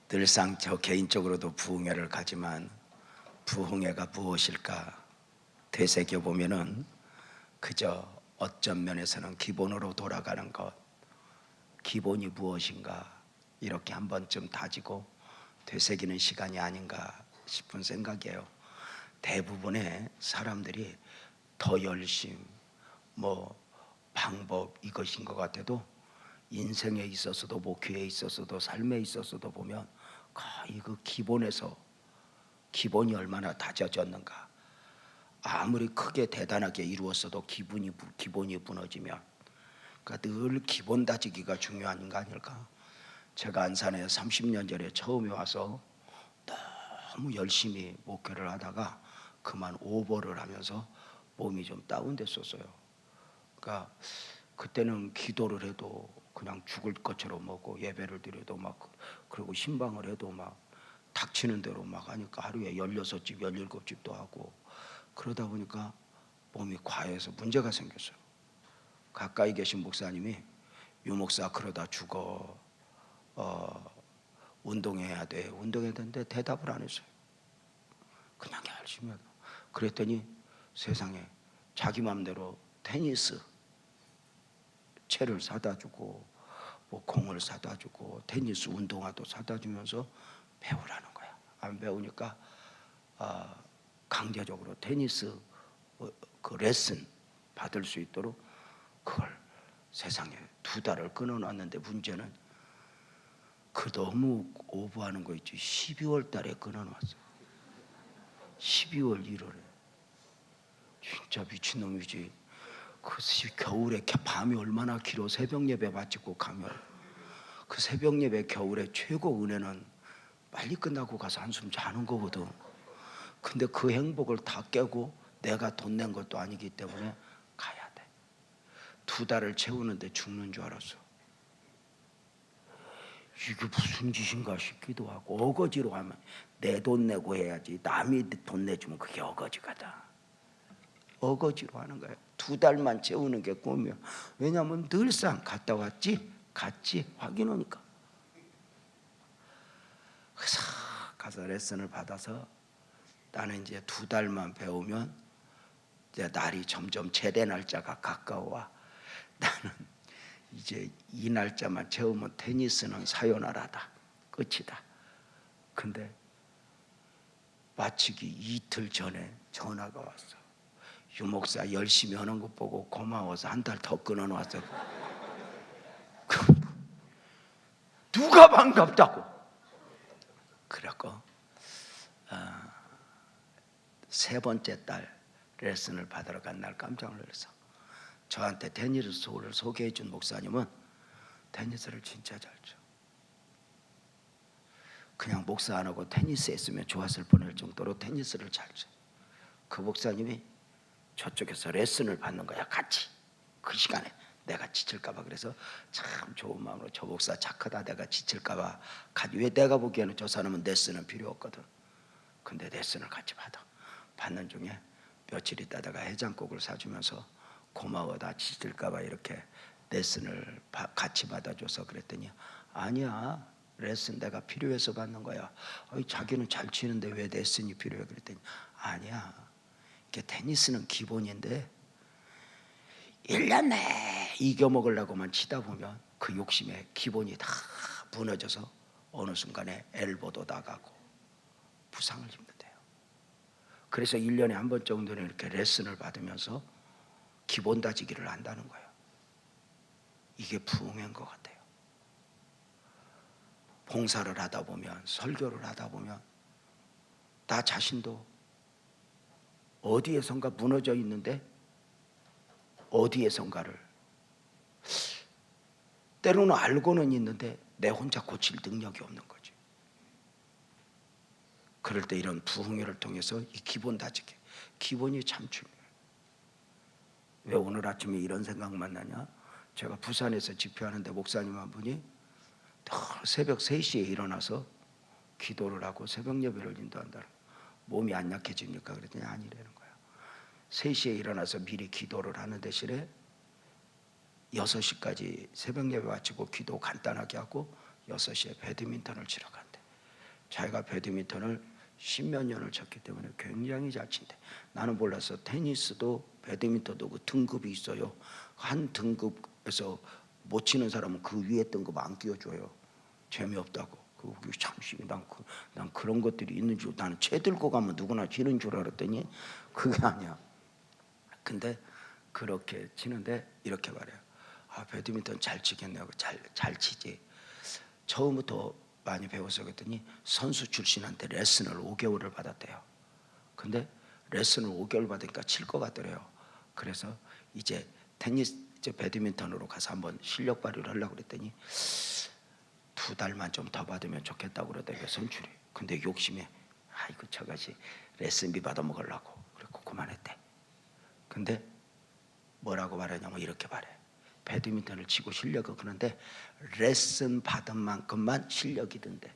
늘상 저 개인적으로도 부흥회를 가지만 부흥회가 무엇일까 되새겨보면은 그저 어떤 면에서는 기본으로 돌아가는 것, 기본이 무엇인가 이렇게 한 번쯤 다지고 되새기는 시간이 아닌가 싶은 생각이에요. 대부분의 사람들이 더 열심, 방법 이것인 것 같아도 인생에 있어서도 목회에 있어서도 삶에 있어서도 보면 거의 그 기본에서 기본이 얼마나 다져졌는가. 아무리 크게 대단하게 이루었어도 기본이 무너지면 그러니까 늘 기본 다지기가 중요한 거 아닐까. 제가 안산에 30년 전에 처음에 와서 너무 열심히 목회를 하다가 그만 오버를 하면서 몸이 좀 다운됐었어요. 그러니까 그때는 기도를 해도 그냥 죽을 것처럼 먹고 예배를 드려도 그리고 신방을 해도 닥치는 대로 하니까 하루에 16집 17집도 하고 그러다 보니까 몸이 과해서 문제가 생겼어요. 가까이 계신 목사님이 유 목사 그러다 죽어, 운동해야 돼. 운동해야 되는데 대답을 안 했어요. 그냥 열심히 하고. 그랬더니 세상에 자기 마음대로 테니스 채를 사다 주고 공을 사다 주고 테니스 운동화도 사다 주면서 배우라는 거야. 안 배우니까 강제적으로 테니스 그 레슨 받을 수 있도록 그걸 세상에 2달을 끊어놨는데 문제는 그 너무 오버하는 거 있지. 12월 달에 끊어놨어. 12월 1월에 진짜 미친놈이지. 그 겨울에 밤이 얼마나 길어. 새벽 예배 마치고 가면 그 새벽 예배 겨울에 최고 은혜는 빨리 끝나고 가서 한숨 자는 거거든. 근데 그 행복을 다 깨고 내가 돈 낸 것도 아니기 때문에 가야 돼. 2달을 채우는데 죽는 줄 알았어. 이게 무슨 짓인가 싶기도 하고 어거지로 하면 내 돈 내고 해야지 남이 돈 내주면 그게 어거지가다. 어거지로 하는 거예요. 2달만 채우는 게 꿈이야. 왜냐하면 늘상 갔다 왔지 갔지 확인하니까. 그래서 가서 레슨을 받아서 나는 이제 2달만 배우면 이제 날이 점점 제대 날짜가 가까워와. 나는 이제 이 날짜만 채우면 테니스는 사요나라다. 끝이다. 근데 마치기 이틀 전에 전화가 왔어. 유 목사 열심히 하는 것 보고 고마워서 1달 더 끊어놨어. 누가 반갑다고. 그래갖고 3번째 달 레슨을 받으러 간 날 깜짝 놀랐어. 저한테 테니스 수업을 소개해 준 목사님은 테니스를 진짜 잘 쳐. 그냥 목사 안 하고 테니스 했으면 좋았을 뻔할 정도로 테니스를 잘 쳐. 그 목사님이 저쪽에서 레슨을 받는 거야. 같이 그 시간에 내가 지칠까 봐. 그래서 참 좋은 마음으로 저 목사 착하다. 내가 지칠까 봐. 왜 내가 보기에는 저 사람은 레슨은 필요 없거든. 근데 레슨을 같이 받는 중에 며칠 있다가 해장국을 사주면서 고마워 나 지칠까 봐 이렇게 레슨을 같이 받아줘서 그랬더니 아니야 레슨 내가 필요해서 받는 거야. 자기는 잘 치는데 왜 레슨이 필요해. 그랬더니 아니야 이게 테니스는 기본인데 1년 내에 이겨먹으려고만 치다 보면 그 욕심에 기본이 다 무너져서 어느 순간에 엘보도 나가고 부상을 입는데요. 그래서 1년에 한 번 정도는 이렇게 레슨을 받으면서 기본 다지기를 한다는 거예요. 이게 부흥인 것 같아요. 봉사를 하다 보면 설교를 하다 보면 나 자신도 어디에선가 무너져 있는데 어디에선가를 때로는 알고는 있는데 내 혼자 고칠 능력이 없는 거지. 그럴 때 이런 부흥회를 통해서 이 기본 다지기, 기본이 참 중요해요. 왜 오늘 아침에 이런 생각만 나냐? 제가 부산에서 집회하는데 목사님 한 분이 새벽 3시에 일어나서 기도를 하고 새벽 예배를 인도한다는 거예요. 몸이 안 약해집니까? 그랬더니 아니라는 거예요. 3시에 일어나서 미리 기도를 하는 대신에 6시까지 새벽 예배 마치고 기도 간단하게 하고 6시에 배드민턴을 치러 간대. 자기가 배드민턴을 십몇 년을 쳤기 때문에 굉장히 잘 친대. 나는 몰랐어. 테니스도 배드민턴도 그 등급이 있어요. 한 등급에서 못 치는 사람은 그 위에 등급 안 끼워줘요. 재미없다고. 그게 참 심해. 난 그런 것들이 있는 줄, 나는 채 들고 가면 누구나 지는 줄 알았더니 그게 아니야. 근데 그렇게 치는데 이렇게 말해요. 아, 배드민턴 잘 치겠네요. 잘 치지. 처음부터 많이 배웠어. 그랬더니 선수 출신한테 레슨을 5개월을 받았대요. 근데 레슨을 5개월 받으니까 칠 것 같더래요. 그래서 이제 배드민턴으로 가서 한번 실력 발휘를 하려고 그랬더니 2달만 좀 더 받으면 좋겠다고 그러더라고요, 선출이. 근데 욕심에 아이고 저것이 레슨비 받아 먹으려고 그래고 그만했대. 근데 뭐라고 말하냐면 이렇게 말해. 배드민턴을 치고 실력은 그런데 레슨 받은 만큼만 실력이 든대.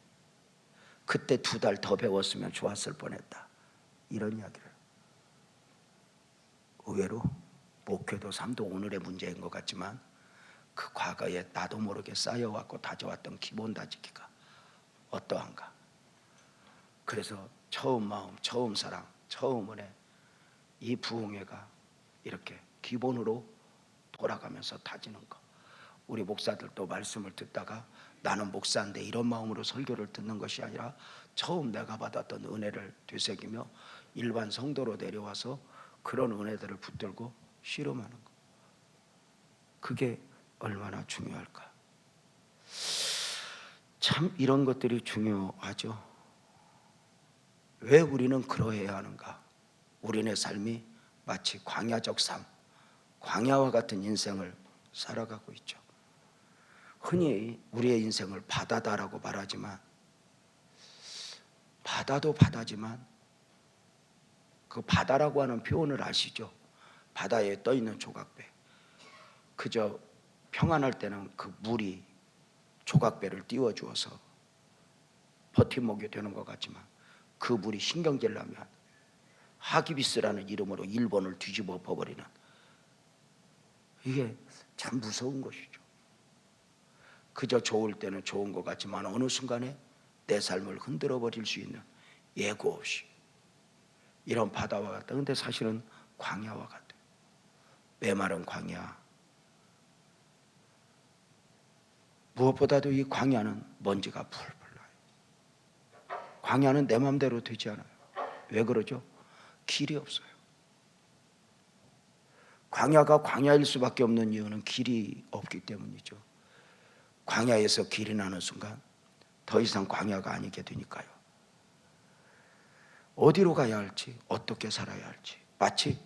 그때 2달 더 배웠으면 좋았을 뻔했다. 이런 이야기를. 의외로 목회도 삶도 오늘의 문제인 것 같지만 그 과거에 나도 모르게 쌓여왔고 다져왔던 기본 다지기가 어떠한가. 그래서 처음 마음, 처음 사랑, 처음 은혜, 이 부흥회가 이렇게 기본으로 돌아가면서 다지는 거. 우리 목사들도 말씀을 듣다가 나는 목사인데 이런 마음으로 설교를 듣는 것이 아니라 처음 내가 받았던 은혜를 되새기며 일반 성도로 내려와서 그런 은혜들을 붙들고 씨름하는 거. 그게 얼마나 중요할까. 참 이런 것들이 중요하죠. 왜 우리는 그러해야 하는가. 우리네 삶이 마치 광야적 삶, 광야와 같은 인생을 살아가고 있죠. 흔히 우리의 인생을 바다다라고 말하지만 바다도 바다지만 그 바다라고 하는 표현을 아시죠? 바다에 떠있는 조각배. 그저 평안할 때는 그 물이 조각배를 띄워주어서 버팀목이 되는 것 같지만 그 물이 신경질 나면 하기비스라는 이름으로 일본을 뒤집어 엎어버리는, 이게 참 무서운 것이죠. 그저 좋을 때는 좋은 것 같지만 어느 순간에 내 삶을 흔들어 버릴 수 있는 예고 없이 이런 바다와 같다. 근데 사실은 광야와 같아요. 메마른 광야. 무엇보다도 이 광야는 먼지가 풀풀 나요. 광야는 내 마음대로 되지 않아요. 왜 그러죠? 길이 없어요. 광야가 광야일 수밖에 없는 이유는 길이 없기 때문이죠. 광야에서 길이 나는 순간 더 이상 광야가 아니게 되니까요. 어디로 가야 할지, 어떻게 살아야 할지, 마치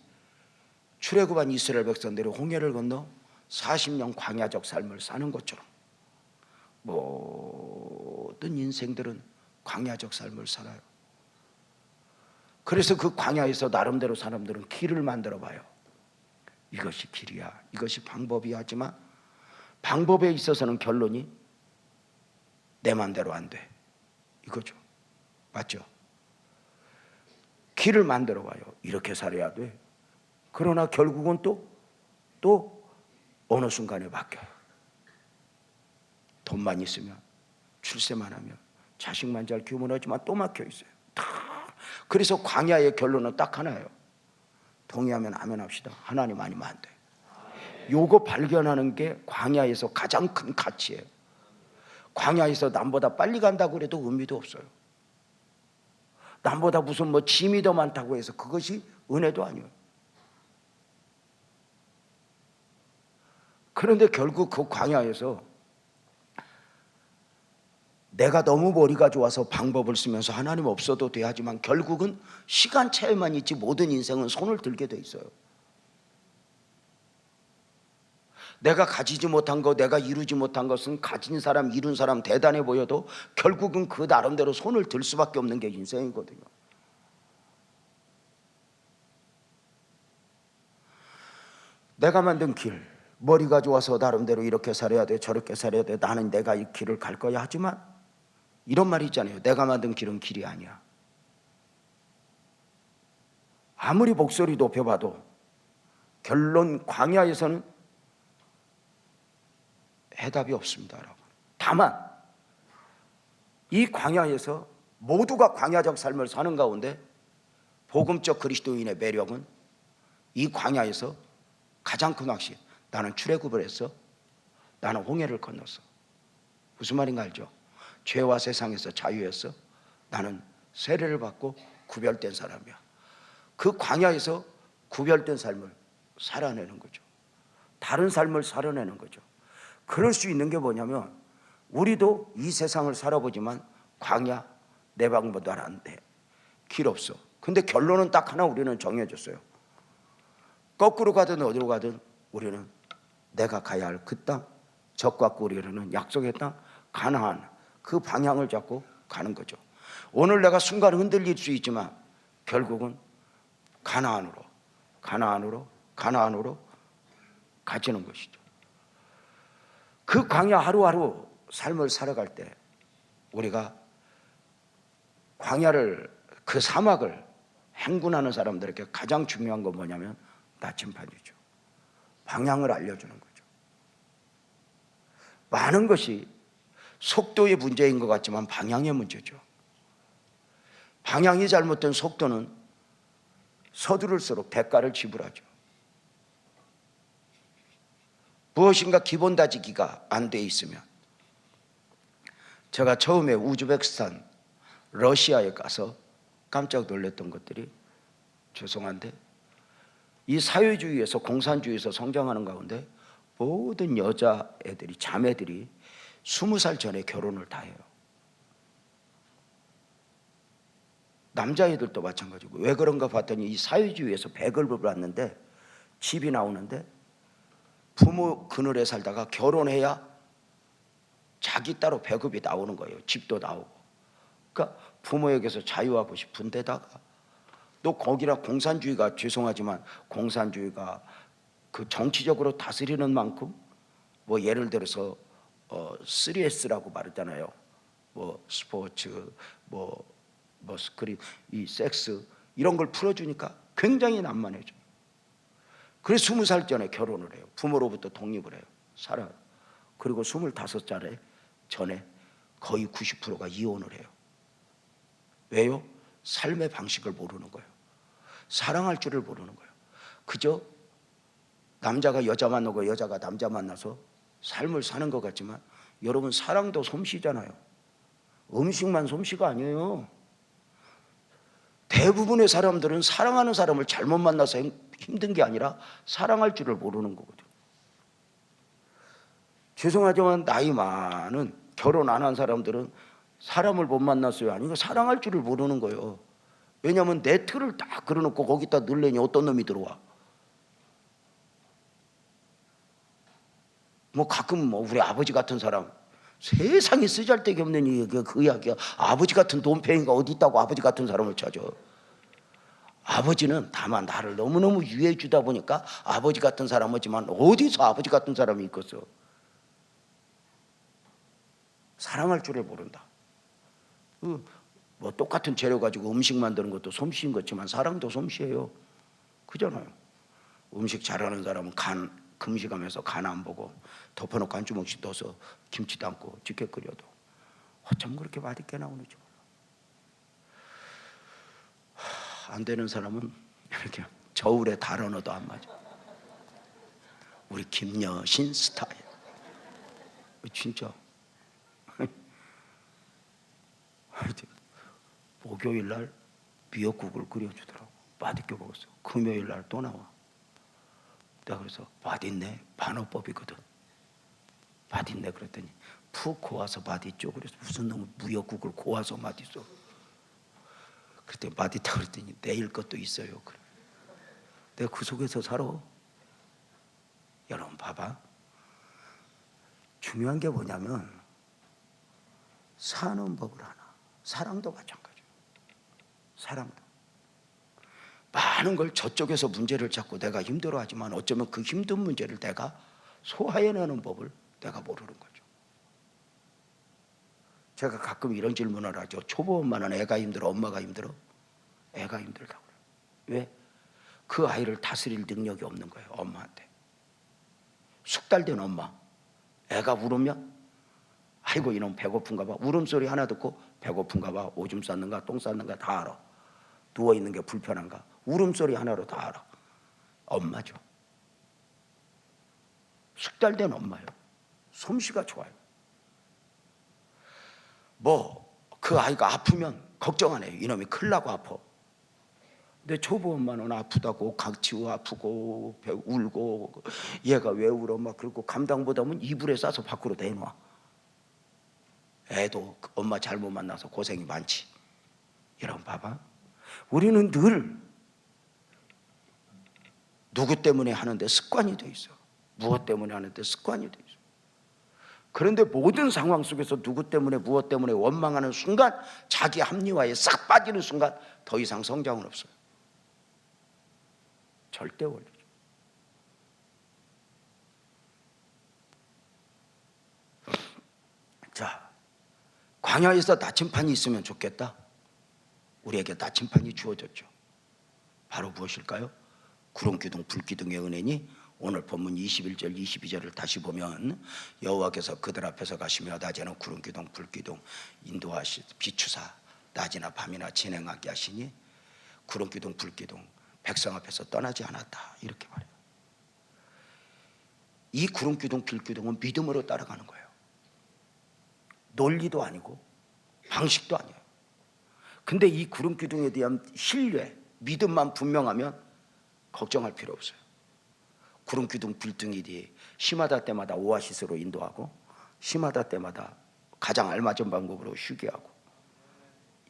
출애굽한 이스라엘 백성들이 홍해를 건너 40년 광야적 삶을 사는 것처럼 모든 인생들은 광야적 삶을 살아요. 그래서 그 광야에서 나름대로 사람들은 길을 만들어 봐요. 이것이 길이야, 이것이 방법이야 하지만 방법에 있어서는 결론이 내 마음대로 안 돼, 이거죠. 맞죠? 길을 만들어 봐요. 이렇게 살아야 돼. 그러나 결국은 또 어느 순간에 바뀌어요. 돈만 있으면, 출세만 하면, 자식만 잘 키우면 하지만 또 막혀 있어요. 그래서 광야의 결론은 딱 하나예요. 동의하면 아멘 합시다. 하나님 아니면 안 돼. 요거 발견하는 게 광야에서 가장 큰 가치예요. 광야에서 남보다 빨리 간다고 해도 의미도 없어요. 남보다 무슨 짐이 더 많다고 해서 그것이 은혜도 아니에요. 그런데 결국 그 광야에서 내가 너무 머리가 좋아서 방법을 쓰면서 하나님 없어도 돼 하지만 결국은 시간 차이만 있지 모든 인생은 손을 들게 돼 있어요. 내가 가지지 못한 것, 내가 이루지 못한 것은 가진 사람, 이룬 사람 대단해 보여도 결국은 그 나름대로 손을 들 수밖에 없는 게 인생이거든요. 내가 만든 길, 머리가 좋아서 나름대로 이렇게 살아야 돼, 저렇게 살아야 돼, 나는 내가 이 길을 갈 거야 하지만 이런 말이 있잖아요. 내가 만든 길은 길이 아니야. 아무리 목소리 높여봐도 결론 광야에서는 해답이 없습니다, 여러분. 다만 이 광야에서 모두가 광야적 삶을 사는 가운데 복음적 그리스도인의 매력은 이 광야에서 가장 큰 확신. 나는 출애굽을 했어. 나는 홍해를 건넜어. 무슨 말인가 알죠? 죄와 세상에서 자유했어. 나는 세례를 받고 구별된 사람이야. 그 광야에서 구별된 삶을 살아내는 거죠. 다른 삶을 살아내는 거죠. 그럴 수 있는 게 뭐냐면 우리도 이 세상을 살아보지만 광야 내 방법도 안 돼. 길 없어. 근데 결론은 딱 하나 우리는 정해졌어요. 거꾸로 가든 어디로 가든 우리는 내가 가야 할 그 땅, 적과 꿀이 흐르는 약속의 땅, 가나안, 그 방향을 잡고 가는 거죠. 오늘 내가 순간 흔들릴 수 있지만 결국은 가나안으로 가지는 것이죠. 그 광야 하루하루 삶을 살아갈 때 우리가 광야를, 그 사막을 행군하는 사람들에게 가장 중요한 건 뭐냐면 나침반이죠. 방향을 알려주는 거죠. 많은 것이 속도의 문제인 것 같지만 방향의 문제죠. 방향이 잘못된 속도는 서두를수록 대가를 지불하죠. 무엇인가 기본 다지기가 안 돼 있으면, 제가 처음에 우즈베키스탄, 러시아에 가서 깜짝 놀랐던 것들이, 죄송한데 이 사회주의에서, 공산주의에서 성장하는 가운데 모든 여자애들이, 자매들이 20살 전에 결혼을 다 해요. 남자애들도 마찬가지고. 왜 그런가 봤더니 이 사회주의에서 배급을 받는데, 집이 나오는데 부모 그늘에 살다가 결혼해야 자기 따로 배급이 나오는 거예요. 집도 나오고. 그러니까 부모에게서 자유하고 싶은 데다가 또 거기라 공산주의가, 죄송하지만 공산주의가 그 정치적으로 다스리는 만큼, 뭐 예를 들어서 3S라고 말했잖아요. 뭐 스포츠, 뭐 스크린, 이 섹스, 이런 걸 풀어주니까 굉장히 난만해져요. 그래서 20살 전에 결혼을 해요. 부모로부터 독립을 해요. 살아요. 그리고 25살에 전에 거의 90%가 이혼을 해요. 왜요? 삶의 방식을 모르는 거예요. 사랑할 줄을 모르는 거예요. 그저 남자가 여자 만나고 여자가 남자 만나서 삶을 사는 것 같지만, 여러분, 사랑도 솜씨잖아요. 음식만 솜씨가 아니에요. 대부분의 사람들은 사랑하는 사람을 잘못 만나서 힘든 게 아니라 사랑할 줄을 모르는 거거든요. 죄송하지만 나이 많은, 결혼 안 한 사람들은 사람을 못 만났어요. 아니, 사랑할 줄을 모르는 거예요. 왜냐하면 내 틀을 딱 그려놓고 거기다 넣으려니 어떤 놈이 들어와. 뭐 가끔 뭐 우리 아버지 같은 사람, 세상에 쓰잘데기 없는 그 이야기야. 아버지 같은 돈팽이가 어디 있다고 아버지 같은 사람을 찾아. 아버지는 다만 나를 너무너무 유해해 주다 보니까 아버지 같은 사람이지만 어디서 아버지 같은 사람이 있겠어. 사랑할 줄을 모른다. 뭐 똑같은 재료 가지고 음식 만드는 것도 솜씨인 것지만 사랑도 솜씨예요. 그잖아요. 음식 잘하는 사람은 금식하면서 간 안 보고 덮어놓고 한 주먹씩 넣어서 김치 담고 찌개 끓여도 어쩜 그렇게 맛있게 나오는지 몰라. 안 되는 사람은 이렇게 저울에 달아 넣어도 안 맞아. 우리 김여신 스타일. 진짜. 목요일 날 미역국을 끓여주더라고. 맛있게 먹었어. 금요일 날 또 나와. 내가 그래서 맛있네. 반어법이거든. 맛있네 그랬더니 푹 고와서 맛있죠. 그래서 무슨 놈의 미역국을 고와서 맛있어. 그랬더니 맛있다고 그랬더니 내일 것도 있어요. 그래. 내가 그 속에서 살아. 여러분 봐봐. 중요한 게 뭐냐면 사는 법을 하나. 사랑도 마찬가지예요. 사랑도. 많은 걸 저쪽에서 문제를 찾고 내가 힘들어하지만 어쩌면 그 힘든 문제를 내가 소화해내는 법을 내가 모르는 거죠. 제가 가끔 이런 질문을 하죠. 초보 엄마는 애가 힘들어, 엄마가 힘들어? 애가 힘들다고 그래요. 왜? 그 아이를 다스릴 능력이 없는 거예요. 엄마한테. 숙달된 엄마, 애가 울으면 아이고 이놈 배고픈가 봐. 울음소리 하나 듣고 배고픈가 봐. 오줌 쌌는가 똥 쌌는가 다 알아. 누워있는 게 불편한가 울음소리 하나로 다 알아. 엄마죠. 숙달된 엄마요. 솜씨가 좋아요. 뭐 그 아이가 아프면 걱정 안 해요. 이놈이 큰일 나고 아파. 근데 초보 엄마는 아프다고 각치고 아프고 울고 얘가 왜 울어 막 그러고 감당 못하면 이불에 싸서 밖으로 내놔. 애도 엄마 잘못 만나서 고생이 많지. 여러분 봐봐. 우리는 늘 누구 때문에 하는데 습관이 돼 있어. 무엇 때문에 하는데 습관이 돼 있어. 그런데 모든 상황 속에서 누구 때문에 무엇 때문에 원망하는 순간 자기 합리화에 싹 빠지는 순간 더 이상 성장은 없어요. 절대 원리죠. 자, 광야에서 나침판이 있으면 좋겠다. 우리에게 나침판이 주어졌죠. 바로 무엇일까요? 구름기둥 불기둥의 은혜니 오늘 본문 21절 22절을 다시 보면 여호와께서 그들 앞에서 가시며 낮에는 구름기둥 불기둥 인도하시 비추사 낮이나 밤이나 진행하게 하시니 구름기둥 불기둥 백성 앞에서 떠나지 않았다 이렇게 말해요. 이 구름기둥 불기둥은 믿음으로 따라가는 거예요. 논리도 아니고 방식도 아니에요. 근데 이 구름기둥에 대한 신뢰 믿음만 분명하면 걱정할 필요 없어요. 구름기둥 불등이디 심하다 때마다 오아시스로 인도하고 심하다 때마다 가장 알맞은 방법으로 쉬게 하고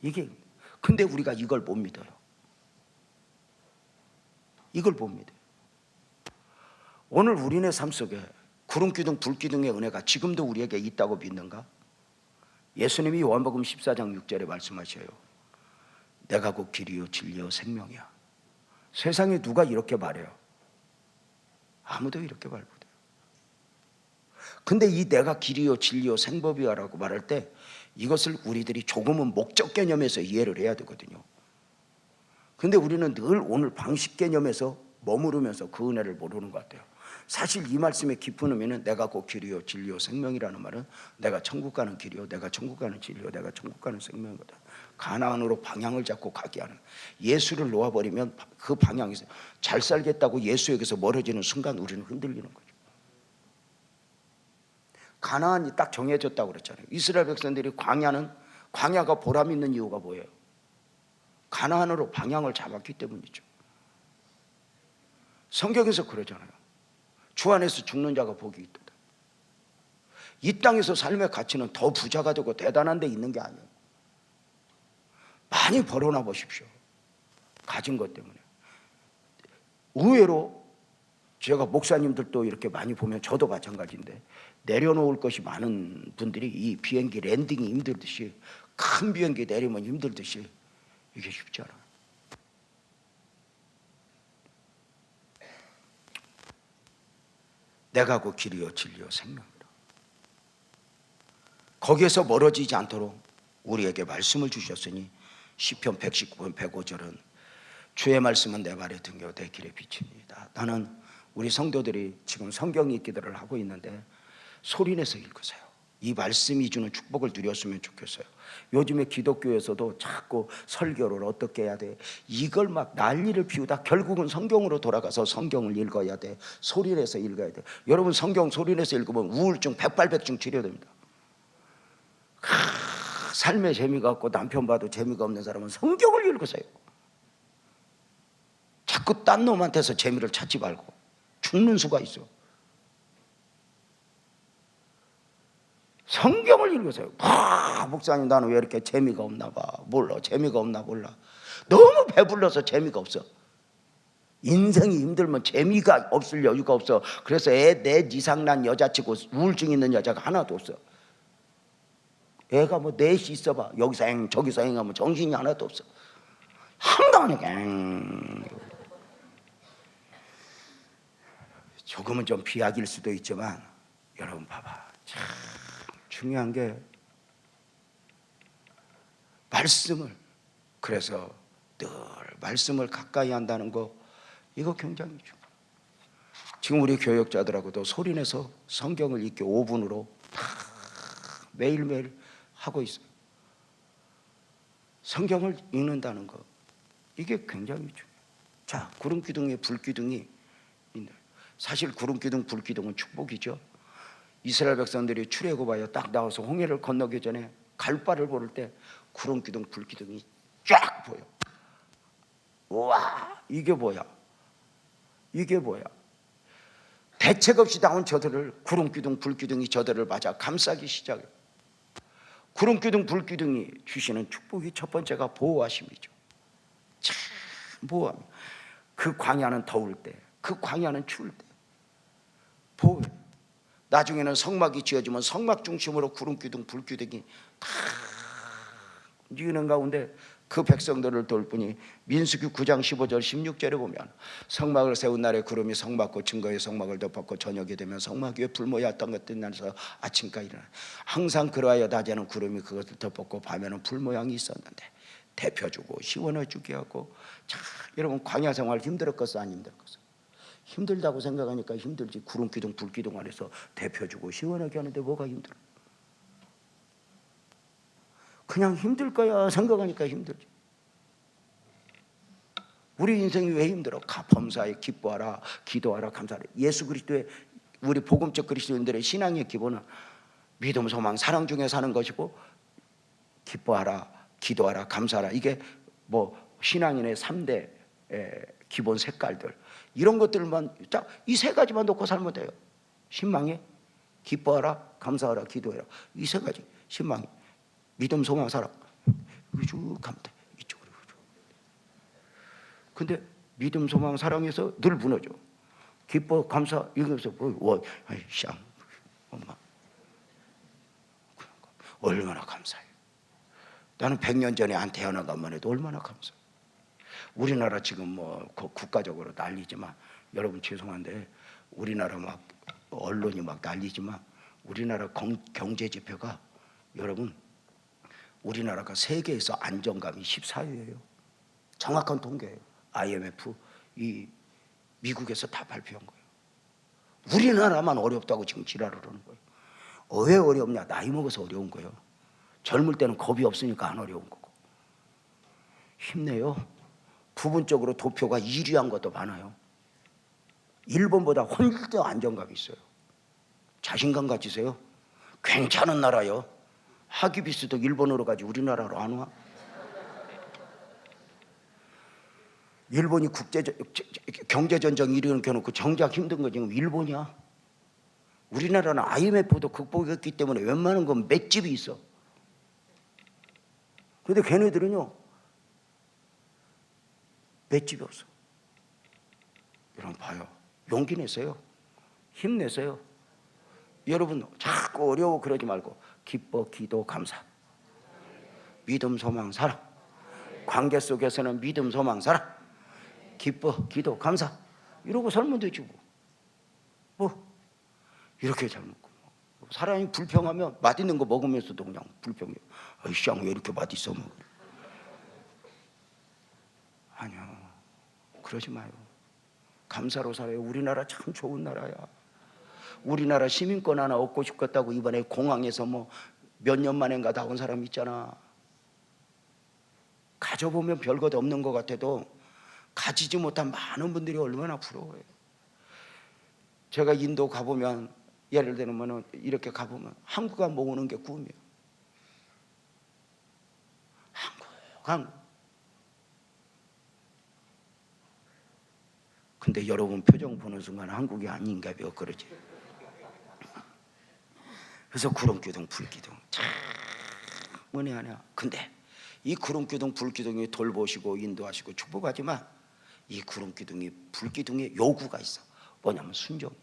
이게 근데 우리가 이걸 못 믿어요. 이걸 못 믿어요. 오늘 우리네 삶 속에 구름기둥 불기둥의 은혜가 지금도 우리에게 있다고 믿는가? 예수님이 요한복음 14장 6절에 말씀하셔요. 내가 곧 길이요 진리요 생명이야. 세상에 누가 이렇게 말해요? 아무도 이렇게 말 못해요. 근데 이 내가 길이요 진리요 생법이야 라고 말할 때 이것을 우리들이 조금은 목적 개념에서 이해를 해야 되거든요. 근데 우리는 늘 오늘 방식 개념에서 머무르면서 그 은혜를 모르는 것 같아요. 사실 이 말씀의 깊은 의미는 내가 곧 길이요 진리요 생명이라는 말은 내가 천국 가는 길이요 내가 천국 가는 진리요 내가 천국 가는 생명이거든. 가나안으로 방향을 잡고 가게 하는 예수를 놓아버리면 그 방향에서 잘 살겠다고 예수에게서 멀어지는 순간 우리는 흔들리는 거죠. 가나안이 딱 정해졌다고 그랬잖아요. 이스라엘 백성들이 광야가 보람 있는 이유가 뭐예요? 가나안으로 방향을 잡았기 때문이죠. 성경에서 그러잖아요. 주 안에서 죽는 자가 복이 있다. 이 땅에서 삶의 가치는 더 부자가 되고 대단한 데 있는 게 아니에요. 많이 벌어놔 보십시오. 가진 것 때문에. 의외로 제가 목사님들도 이렇게 많이 보면 저도 마찬가지인데 내려놓을 것이 많은 분들이 이 비행기 랜딩이 힘들듯이 큰 비행기 내리면 힘들듯이 이게 쉽지 않아요. 내가 그 길이요 진리요 생명이라. 거기에서 멀어지지 않도록 우리에게 말씀을 주셨으니 시편 119편 105절은 주의 말씀은 내 발에 등겨 내 길에 비칩니다. 나는 우리 성도들이 지금 성경 읽기들을 하고 있는데 소리내서 읽으세요. 이 말씀이 주는 축복을 누렸으면 좋겠어요. 요즘에 기독교에서도 자꾸 설교를 어떻게 해야 돼 이걸 막 난리를 피우다 결국은 성경으로 돌아가서 성경을 읽어야 돼. 소리내서 읽어야 돼. 여러분 성경 소리내서 읽으면 우울증 백발백중 치료됩니다. 삶에 재미가 없고 남편 봐도 재미가 없는 사람은 성경을 읽으세요. 자꾸 딴 놈한테서 재미를 찾지 말고 죽는 수가 있어. 성경을 읽으세요. 목사님 나는 왜 이렇게 재미가 없나 봐. 몰라. 재미가 없나 몰라. 너무 배불러서 재미가 없어. 인생이 힘들면 재미가 없을 여유가 없어. 그래서 내 이상난 여자치고 우울증 있는 여자가 하나도 없어. 애가 뭐 넷이 있어봐. 여기서 행 저기서 행하면 정신이 하나도 없어. 한가하게 조금은 좀 비약일 수도 있지만 여러분 봐봐. 참 중요한 게 말씀을 그래서 늘 말씀을 가까이 한다는 거 이거 굉장히 중요해요. 지금 우리 교역자들하고도 소리내서 성경을 읽기 5분으로 매일매일 하고 있어요. 성경을 읽는다는 거, 이게 굉장히 중요해요. 자, 구름기둥에 불기둥이 있는, 사실 구름기둥 불기둥은 축복이죠. 이스라엘 백성들이 출애굽하여 딱 나와서 홍해를 건너기 전에 갈 바를 모를 때 구름기둥 불기둥이 쫙 보여. 우와, 이게 뭐야? 이게 뭐야? 대책 없이 나온 저들을 구름기둥 불기둥이 저들을 맞아 감싸기 시작해요. 구름기둥 불기둥이 주시는 축복이 첫 번째가 보호하심이죠. 참 보호함. 그 광야는 더울 때, 그 광야는 추울 때 보호해. 나중에는 성막이 지어지면 성막 중심으로 구름기둥 불기둥이 다 이기는 가운데 그 백성들을 돌보니 민수기 9장 15절 16절에 보면 성막을 세운 날에 구름이 성막과 증거의 성막을 덮었고 저녁이 되면 성막 위에 불 모였던 것들이 나서 아침까지 일어나 항상 그러하여 낮에는 구름이 그것을 덮었고 밤에는 불 모양이 있었는데 데펴주고 시원해주게 하고. 자, 여러분 광야 생활 힘들었겠어 안 힘들었겠어? 힘들다고 생각하니까 힘들지. 구름기둥 불기둥 안에서 데펴주고 시원하게 하는데 뭐가 힘들어? 그냥 힘들 거야 생각하니까 힘들지. 우리 인생이 왜 힘들어? 범사에 기뻐하라, 기도하라, 감사하라. 예수 그리스도의, 우리 복음적 그리스도인들의 신앙의 기본은 믿음, 소망, 사랑 중에 사는 것이고 기뻐하라, 기도하라, 감사하라. 이게 뭐 신앙인의 3대 기본 색깔들, 이런 것들만 딱 이 세 가지만 놓고 살면 돼요. 신망에 기뻐하라, 감사하라, 기도해라. 이 세 가지. 신망에 믿음, 소망, 사랑. 이거 쭉 가면 돼. 이쪽으로. 근데 믿음, 소망, 사랑에서 늘 무너져. 기뻐, 감사, 이거에서 쌍 엄마 얼마나 감사해. 나는 100년 전에 안 태어난 것만 해도 얼마나 감사해. 우리나라 지금 뭐 국가적으로 난리지만, 여러분 죄송한데 우리나라 막 언론이 막 난리지만 우리나라 경제 지표가, 여러분 우리나라가 세계에서 안정감이 14위예요. 정확한 통계예요. IMF 이 미국에서 다 발표한 거예요. 우리나라만 어렵다고 지금 지랄을 하는 거예요. 왜 어렵냐? 나이 먹어서 어려운 거예요. 젊을 때는 겁이 없으니까 안 어려운 거고. 힘내요. 부분적으로 도표가 1위한 것도 많아요. 일본보다 훨씬 더 안정감이 있어요. 자신감 가지세요. 괜찮은 나라요. 하기비스도 일본어로 가지 우리나라로 안 와. 일본이 경제전쟁 일으켜놓고 정작 힘든 거 지금 일본이야. 우리나라는 IMF도 극복했기 때문에 웬만한 건 맷집이 있어. 그런데 걔네들은요 맷집이 없어. 여러분 봐요. 용기 내세요. 힘내세요. 여러분 자꾸 어려워 그러지 말고 기뻐, 기도, 감사, 믿음, 소망, 사랑. 관계 속에서는 믿음, 소망, 사랑, 기뻐, 기도, 감사, 이러고 살면 되지 뭐 이렇게 잘 먹고. 사람이 불평하면 맛있는 거 먹으면서도 그냥 불평해요. 아이씨, 왜 이렇게 맛있어 먹어? 아니요, 그러지 마요. 감사로 살아요. 우리나라 참 좋은 나라야. 우리나라 시민권 하나 얻고 싶겠다고 이번에 공항에서 뭐 몇 년 만인가 나온 사람 있잖아. 가져보면 별것 없는 것 같아도 가지지 못한 많은 분들이 얼마나 부러워요. 제가 인도 가보면, 예를 들면 이렇게 가보면 한국가 모으는 게 꿈이에요. 한국. 근데 여러분 표정 보는 순간 한국이 아닌가 봐 그러지. 그래서 구름기둥 불기둥 참 은혜 아니야. 근데 이 구름기둥 불기둥이 돌보시고 인도하시고 축복하지만 이 구름기둥이 불기둥에 요구가 있어. 뭐냐면 순종이야.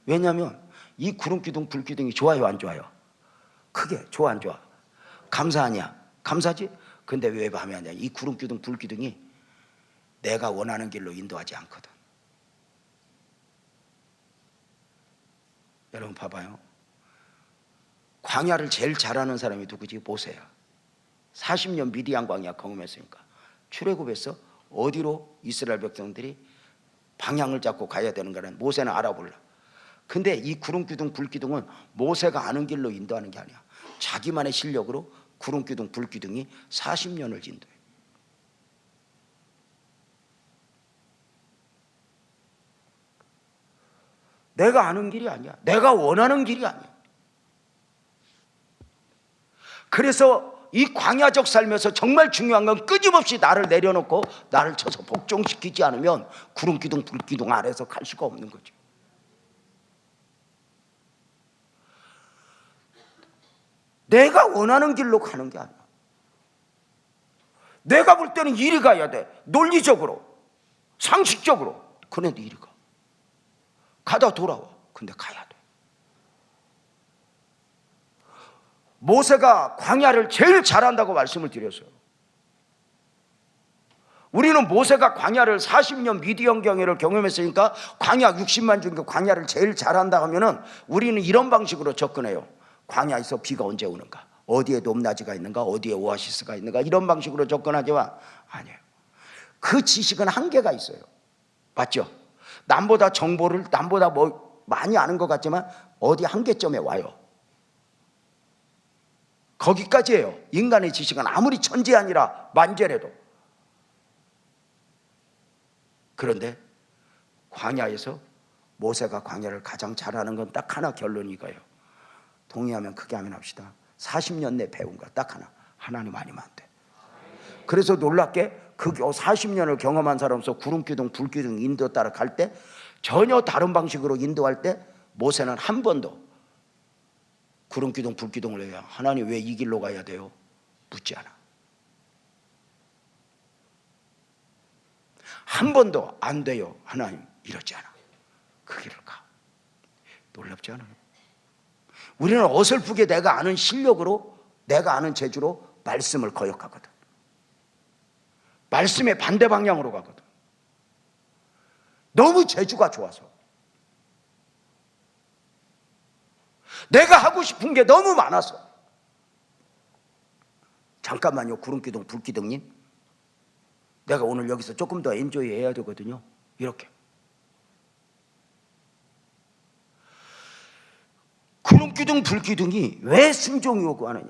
왜냐하면 이 구름기둥 불기둥이 좋아요 안 좋아요? 크게 좋아 안 좋아? 감사하냐? 감사지? 근데 왜 밤에 하냐? 이 구름기둥 불기둥이 내가 원하는 길로 인도하지 않거든. 여러분 봐봐요. 광야를 제일 잘하는 사람이 누구지? 모세야. 40년 미디안 광야 경험했으니까 출애굽에서 어디로 이스라엘 백성들이 방향을 잡고 가야 되는가는 모세는 알아볼라. 근데 이 구름기둥 불기둥은 모세가 아는 길로 인도하는 게 아니야. 자기만의 실력으로 구름기둥 불기둥이 40년을 인도해요. 내가 아는 길이 아니야. 내가 원하는 길이 아니야. 그래서 이 광야적 삶에서 정말 중요한 건 끊임없이 나를 내려놓고 나를 쳐서 복종시키지 않으면 구름기둥 불기둥 아래서 갈 수가 없는 거죠. 내가 원하는 길로 가는 게 아니야. 내가 볼 때는 이리 가야 돼. 논리적으로, 상식적으로. 그런데 이리 가. 가다 돌아와. 근데 가야 돼. 모세가 광야를 제일 잘한다고 말씀을 드렸어요. 우리는 모세가 광야를 40년 미디안 경영을 경험했으니까 광야 60만 중에 광야를 제일 잘한다 하면은 우리는 이런 방식으로 접근해요. 광야에서 비가 언제 오는가? 어디에 높낮이가 있는가? 어디에 오아시스가 있는가? 이런 방식으로 접근하지만 아니에요. 그 지식은 한계가 있어요. 맞죠? 남보다 정보를 남보다 많이 아는 것 같지만 어디 한계점에 와요. 거기까지예요. 인간의 지식은 아무리 천재 아니라 만재래도. 그런데 광야에서 모세가 광야를 가장 잘하는 건 딱 하나, 결론이 이거예요. 동의하면 크게 아멘 합시다. 40년 내 배운 거 딱 하나. 하나님 아니면 안 돼. 그래서 놀랍게 그 40년을 경험한 사람으로서 구름기둥 불기둥 인도 따라 갈 때 전혀 다른 방식으로 인도할 때 모세는 한 번도 구름기둥 불기둥을 해야 하나님 왜 이 길로 가야 돼요? 묻지 않아. 한 번도 안 돼요. 하나님 이러지 않아. 그 길을 가. 놀랍지 않아요? 우리는 어설프게 내가 아는 실력으로, 내가 아는 재주로 말씀을 거역하거든. 말씀의 반대 방향으로 가거든. 너무 재주가 좋아서. 내가 하고 싶은 게 너무 많아서. 잠깐만요, 구름기둥 불기둥님. 내가 오늘 여기서 조금 더 엔조이 해야 되거든요. 이렇게. 구름기둥 불기둥이 왜 순종이 요구하느냐?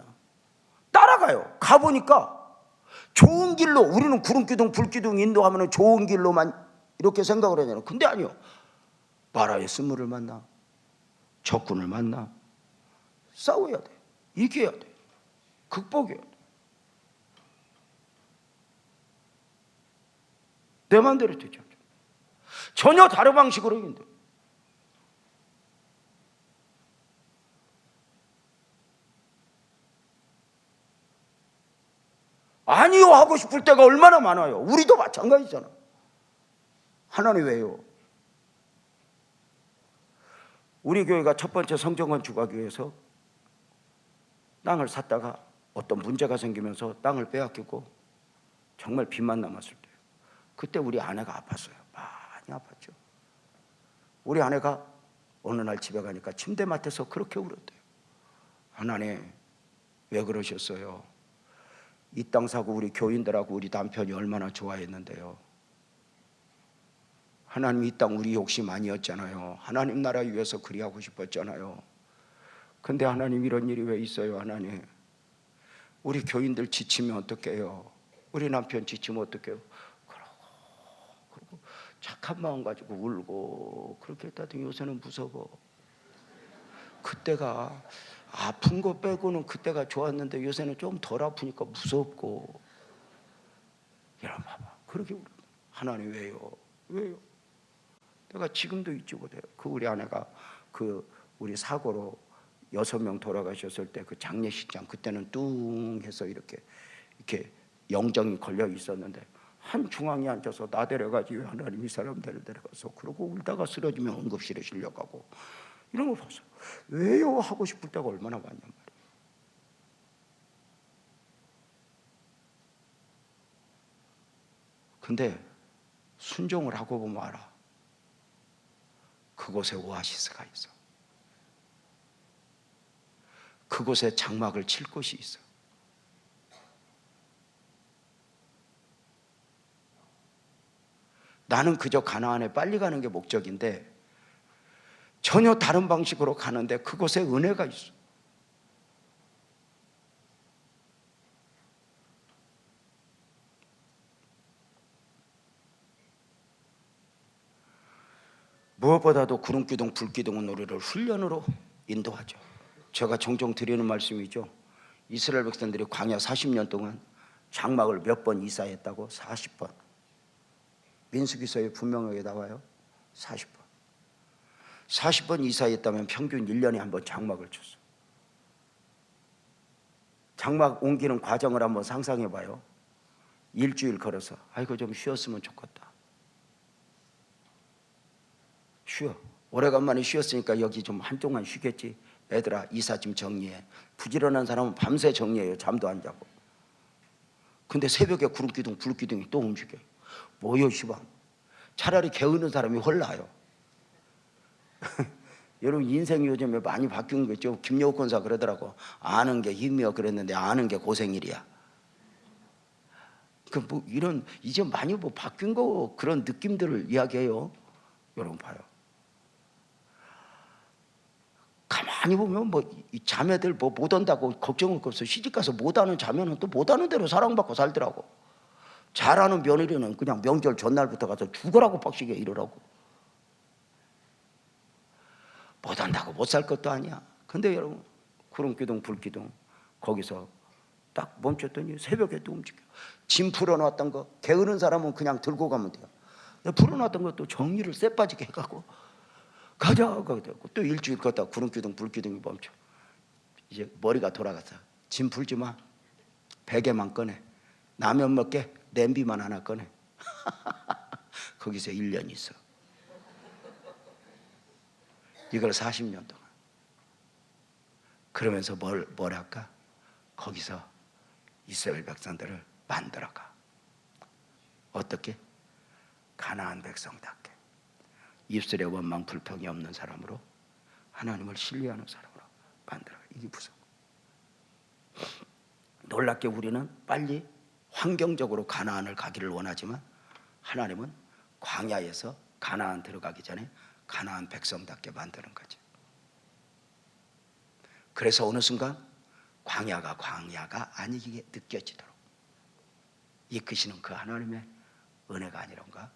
따라가요. 가보니까 좋은 길로, 우리는 구름기둥 불기둥 인도하면 좋은 길로만 이렇게 생각을 하잖아요. 근데 아니요. 마라의 스물을 만나, 적군을 만나, 싸워야 돼. 이겨야 돼. 극복해야 돼. 내 마음대로 되지 않죠. 전혀 다른 방식으로 인도. 아니요 하고 싶을 때가 얼마나 많아요. 우리도 마찬가지잖아. 하나님 왜요? 우리 교회가 첫 번째 성전 건축하기 위해서 땅을 샀다가 어떤 문제가 생기면서 땅을 빼앗기고 정말 빚만 남았을 때, 그때 우리 아내가 아팠어요. 많이 아팠죠. 우리 아내가 어느 날 집에 가니까 침대맡에서 그렇게 울었대요. 하나님 왜 그러셨어요? 이 땅 사고 우리 교인들하고 우리 남편이 얼마나 좋아했는데요. 하나님 이 땅 우리 욕심 아니었잖아요. 하나님 나라 위해서 그리하고 싶었잖아요. 근데 하나님 이런 일이 왜 있어요? 하나님 우리 교인들 지치면 어떡해요? 우리 남편 지치면 어떡해요? 그러고 착한 마음 가지고 울고 그렇게 했다더니 요새는 무서워. 그때가 아픈 거 빼고는 그때가 좋았는데 요새는 좀 덜 아프니까 무섭고. 여러분 봐봐, 그렇게 울어. 하나님 왜요? 왜요? 내가 지금도 잊지 못해요. 그 우리 아내가 그 우리 사고로 6명 돌아가셨을 때 그 장례식장, 그때는 뚱해서 이렇게 영정이 걸려 있었는데 한 중앙에 앉아서 나 데려가지 왜 하나님 이 사람들을 데려가서, 그러고 울다가 쓰러지면 응급실에 실려가고 이런 걸 봤어요. 왜요? 하고 싶을 때가 얼마나 많냔 말이에요. 근데 순종을 하고 보면 알아. 그곳에 오아시스가 있어. 그곳에 장막을 칠 곳이 있어. 나는 그저 가나안에 빨리 가는 게 목적인데 전혀 다른 방식으로 가는데 그곳에 은혜가 있어. 무엇보다도 구름기둥 불기둥은 우리를 훈련으로 인도하죠. 제가 종종 드리는 말씀이죠. 이스라엘 백성들이 광야 40년 동안 장막을 몇 번 이사했다고? 40번. 민수기서에 분명하게 나와요. 40번. 40번 이사했다면 평균 1년에 한 번 장막을 쳤어. 장막 옮기는 과정을 한번 상상해 봐요. 일주일 걸어서 아이고 좀 쉬었으면 좋겠다. 쉬어. 오래간만에 쉬었으니까 여기 좀 한동안 쉬겠지. 애들아 이사 좀 정리해. 부지런한 사람은 밤새 정리해요. 잠도 안 자고. 근데 새벽에 구름기둥 불기둥이 또 움직여요. 뭐요 시방. 차라리 게으른 사람이 홀라요. 여러분 인생이 요즘에 많이 바뀐 거 있죠. 김여욱 권사 그러더라고. 아는 게 힘이여 그랬는데 아는 게 고생일이야. 그 뭐 이런 이제 많이 뭐 바뀐 거 그런 느낌들을 이야기해요. 여러분 봐요. 가만히 보면 뭐 이 자매들 뭐 못 온다고 걱정할 거 없어. 시집가서 못하는 자매는 또 못하는 대로 사랑받고 살더라고. 잘하는 며느리는 그냥 명절 전날부터 가서 죽으라고 빡시게 이러라고. 못한다고 못 살 것도 아니야. 근데 여러분 구름기둥 불기둥 거기서 딱 멈췄더니 새벽에 또 움직여. 짐 풀어놨던 거 게으른 사람은 그냥 들고 가면 돼요. 풀어놨던 것도 정리를 쎄빠지게 해가고 가자 가고 또 일주일 걷다 구름기둥 불기둥이 멈춰. 이제 머리가 돌아가서 짐 풀지 마. 베개만 꺼내. 라면 먹게 냄비만 하나 꺼내. 거기서 1년 있어. 이걸 40년 동안. 그러면서 뭘 할까? 거기서 이스라엘 백성들을 만들어가. 어떻게? 가나안 백성답게. 입술에 원망 불평이 없는 사람으로 하나님을 신뢰하는 사람으로 만들어가. 이게 무서워. 놀랍게 우리는 빨리 환경적으로 가나안을 가기를 원하지만 하나님은 광야에서 가나안 들어가기 전에 가나안 백성답게 만드는 거죠. 그래서 어느 순간 광야가 아니게 느껴지도록 이끄시는 그 하나님의 은혜가 아니란가?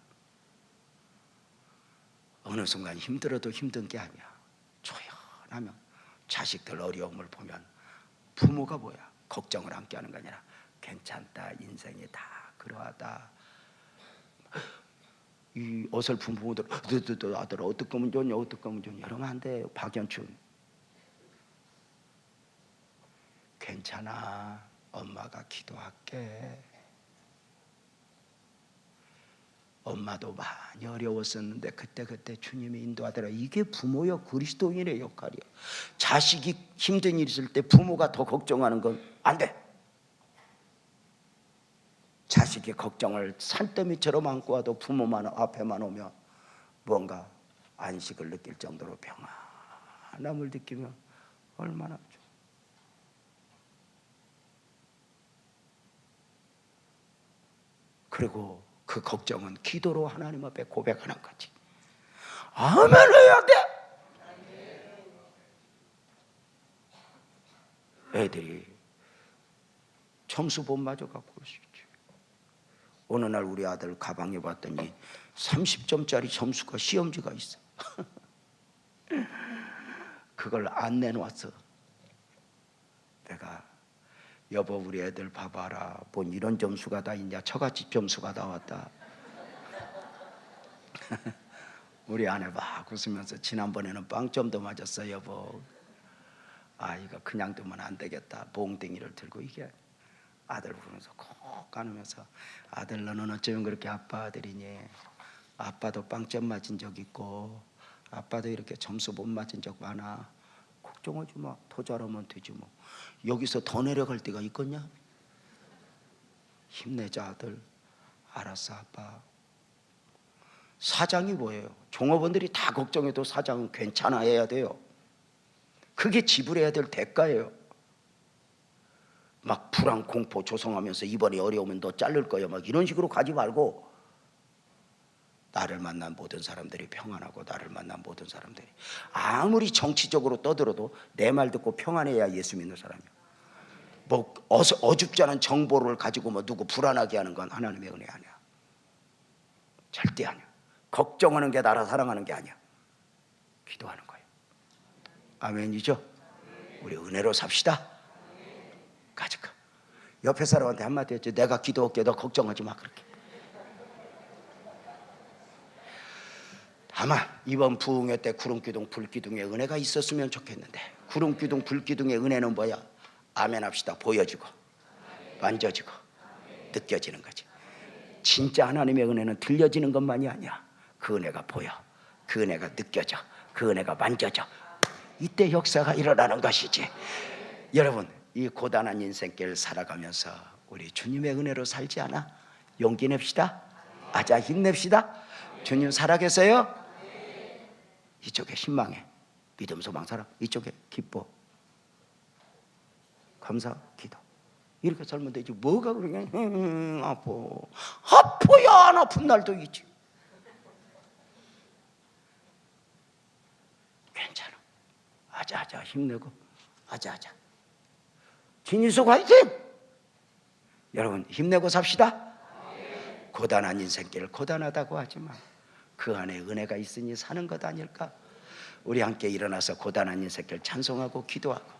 어느 순간 힘들어도 힘든 게 아니야. 조연하면 자식들 어려움을 보면 부모가 뭐야? 걱정을 함께 하는 거 아니라 괜찮다, 인생이 다 그러하다. 이 어설픈 부모들 아들 어떻게 하면 좋냐 어떻게 하면 좋냐 이러면 안 돼. 박연춘 괜찮아 엄마가 기도할게. 엄마도 많이 어려웠었는데 그때 주님이 인도하더라. 이게 부모여 그리스도인의 역할이야. 자식이 힘든 일 있을 때 부모가 더 걱정하는 건 안 돼. 자식의 걱정을 산더미처럼 안고 와도 부모만 앞에만 오면 뭔가 안식을 느낄 정도로 평안함을 느끼면 얼마나 좋아. 그리고 그 걱정은 기도로 하나님 앞에 고백하는 거지. 아멘 해야 돼. 애들이 점수 못 맞아갖고 그럴 수 있지. 어느 날 우리 아들 가방에 봤더니 30점짜리 점수가 시험지가 있어. 그걸 안 내놓았어. 내가 여보 우리 애들 봐봐라. 뭔 이런 점수가 다 있냐. 처갓집 점수가 나왔다. 우리 아내 막 웃으면서 지난번에는 빵점도 맞았어 여보. 아 이거 그냥 두면 안 되겠다. 몽댕이를 들고 이게 아들 부르면서 콕 가누면서 아들 너는 어쩌면 그렇게 아빠 아들이니. 아빠도 빵점 맞은 적 있고 아빠도 이렇게 점수 못 맞은 적 많아. 걱정하지 마. 더 잘하면 되지 뭐. 여기서 더 내려갈 때가 있겠냐? 힘내자 아들. 알았어 아빠. 사장이 뭐예요? 종업원들이 다 걱정해도 사장은 괜찮아 해야 돼요. 그게 지불해야 될 대가예요. 막 불안 공포 조성하면서 이번에 어려우면 너 자를 거야 막 이런 식으로 가지 말고 나를 만난 모든 사람들이 평안하고 나를 만난 모든 사람들이 아무리 정치적으로 떠들어도 내 말 듣고 평안해야 예수 믿는 사람이야. 뭐 어줍지 않은 정보를 가지고 뭐 누구 불안하게 하는 건 하나님의 은혜 아니야. 절대 아니야. 걱정하는 게 나라 사랑하는 게 아니야. 기도하는 거예요. 아멘이죠? 우리 은혜로 삽시다. 가져가. 옆에 사람한테 한마디 했죠. 내가 기도할게. 너 걱정하지 마. 그렇게. 다만 이번 부흥회 때 구름기둥 불기둥의 은혜가 있었으면 좋겠는데, 구름기둥 불기둥의 은혜는 뭐야? 아멘 합시다. 보여지고 만져지고 느껴지는 거지. 진짜 하나님의 은혜는 들려지는 것만이 아니야. 그 은혜가 보여, 그 은혜가 느껴져, 그 은혜가 만져져. 이때 역사가 일어나는 것이지. 여러분, 이 고단한 인생길 살아가면서 우리 주님의 은혜로 살지 않아? 용기 냅시다. 아자, 힘냅시다. 주님 살아계세요. 이쪽에 신망해, 믿음, 소망, 사랑. 이쪽에 기뻐, 감사, 기도. 이렇게 살면 되지. 뭐가 그러냐? 아파야 안 아픈 날도 있지. 괜찮아. 아자아자 힘내고 아자아자. 진일수 화이팅! 여러분 힘내고 삽시다. 고단한 인생길, 고단하다고 하지만 그 안에 은혜가 있으니 사는 것 아닐까? 우리 함께 일어나서 고단한 인생길 찬송하고 기도하고